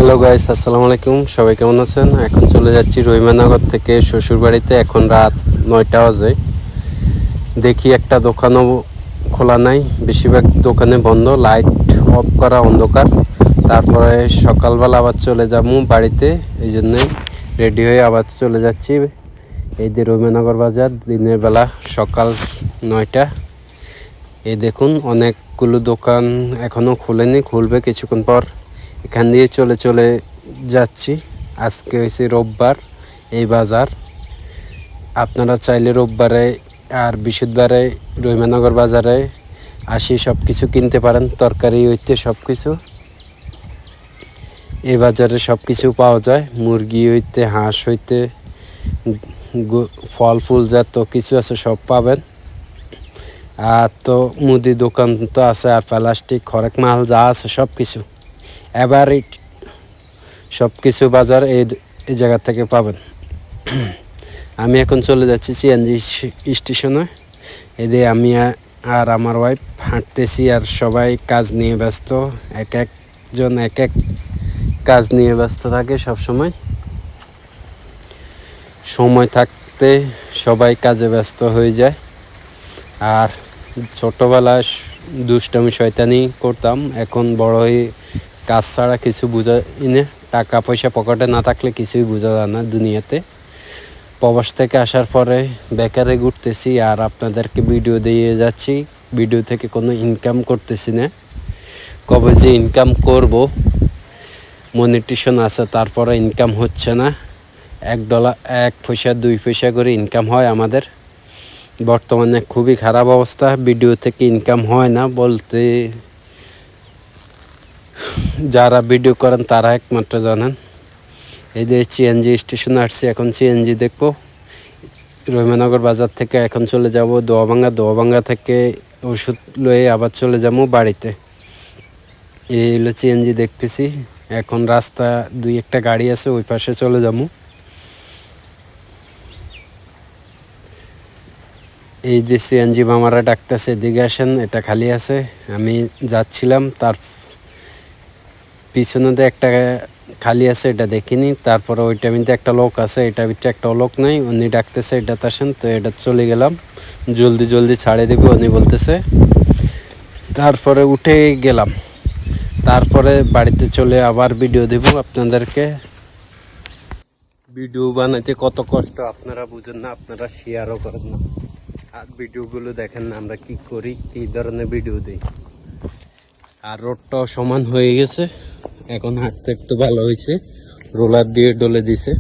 Hello guys, আসসালামু আলাইকুম। সবাই কেমন আছেন? এখন চলে যাচ্ছি রহিমানগর থেকে শ্বশুর বাড়িতে। এখন রাত 9টা বাজে। দেখি একটা দোকানও খোলা নাই, বেশিরভাগ দোকানে বন্ধ, লাইট অফ করা, অন্ধকার। তারপরে সকালবেলা আবার চলে যাবো বাড়িতে, এই জন্যই রেডি হয়ে আবার চলে যাচ্ছি। এই যে রহিমানগর বাজার, দিনের বেলা, সকাল 9টা। এই দেখুন অনেকগুলো দোকান এখনও খুলেনি, খুলবে কিছুক্ষণ পর। এখান দিয়ে চলে চলে যাচ্ছি। আজকে হয়েছে রোববার, এই বাজার। আপনারা চাইলে রোববারে আর বৃহস্পতিবারে রহিমানগর বাজারে আসি সব কিছু কিনতে পারেন, তরকারি হইতে সব কিছু। এই বাজারে সব কিছু পাওয়া যায়, মুরগি হইতে, হাঁস হইতে, ফল ফুল যত কিছু আছে সব পাবেন। আর তো মুদি দোকান তো আছে, আর প্লাস্টিক খরেক মাল যা আছে সব কিছু এবারে সব কিছু বাজার এই জায়গা থেকে পাবেন। আমি এখন চলে যাচ্ছি সিএনজি স্টেশনে। এদিকে আমি আর আমার ওয়াইফ হাঁটতেছি, আর সবাই কাজ নিয়ে ব্যস্ত। এক একজন এক এক কাজ নিয়ে ব্যস্ত থাকে সব সময়। সময় থাকতে সবাই কাজে ব্যস্ত হয়ে যায়। আর ছোটোবেলায় দুষ্টামি শয়তানি করতাম, এখন বড় হয়ে কাজ ছাড়া কিছু বোঝা না। টাকা পয়সা পকেটে না থাকলে কিছুই বোঝা যায় না দুনিয়াতে। প্রবাস থেকে আসার পরে বেকারে ঘুরতেছি, আর আপনাদেরকে ভিডিও দিয়ে যাচ্ছি। ভিডিও থেকে কোনো ইনকাম করতেছি না, কবে যে ইনকাম করব। মনিটেশন আছে, তারপরে ইনকাম হচ্ছে না। $1 1 পয়সা 2 পয়সা করে ইনকাম হয় আমাদের। বর্তমানে খুবই খারাপ অবস্থা, ভিডিও থেকে ইনকাম হয় না বলতে যারা ভিডিও করেন তারা একমাত্র জানেন। এই যে সিএনজি স্টেশনে আসছি, এখন সিএনজি দেখবো। রহিমানগর বাজার থেকে এখন চলে যাব দোয়াভাঙ্গা থেকে ওষুধ লয়ে আবার চলে যাবো বাড়িতে। এই হলো সিএনজি দেখতেছি। এখন রাস্তা 2-1টা গাড়ি আছে, ওই পাশে চলে যাবো। এই যে সিএনজি মামারা ডাকতেছে, এদিকে আসেন, এটা খালি আছে। আমি যাচ্ছিলাম, তার পিছনে একটা খালি আছে, এটা দেখিনি। তারপরে ওইটা মধ্যে একটা লোক আছে, এটা ভিতরে একটা লোক নাই, উনি ডাকতেছে এটাতে আসেন। তো এটা চলে গেলাম, জলদি জলদি ছাড়ে দেবে উনি বলতেছে। তারপরে উঠে গেলাম, তারপরে বাড়িতে চলে আবার ভিডিও দেব আপনাদেরকে। ভিডিও বানাইতে কত কষ্ট আপনারা বুঝেন না, আপনারা শেয়ারও করেন না, আর ভিডিওগুলো দেখেন না আমরা কি করি, কী ধরনের ভিডিও দিই। আর রোডটাও সমান হয়ে গেছে, এখন হাঁটতে একটু ভালো হয়েছে, রোলার দিয়ে ডলে দিছে।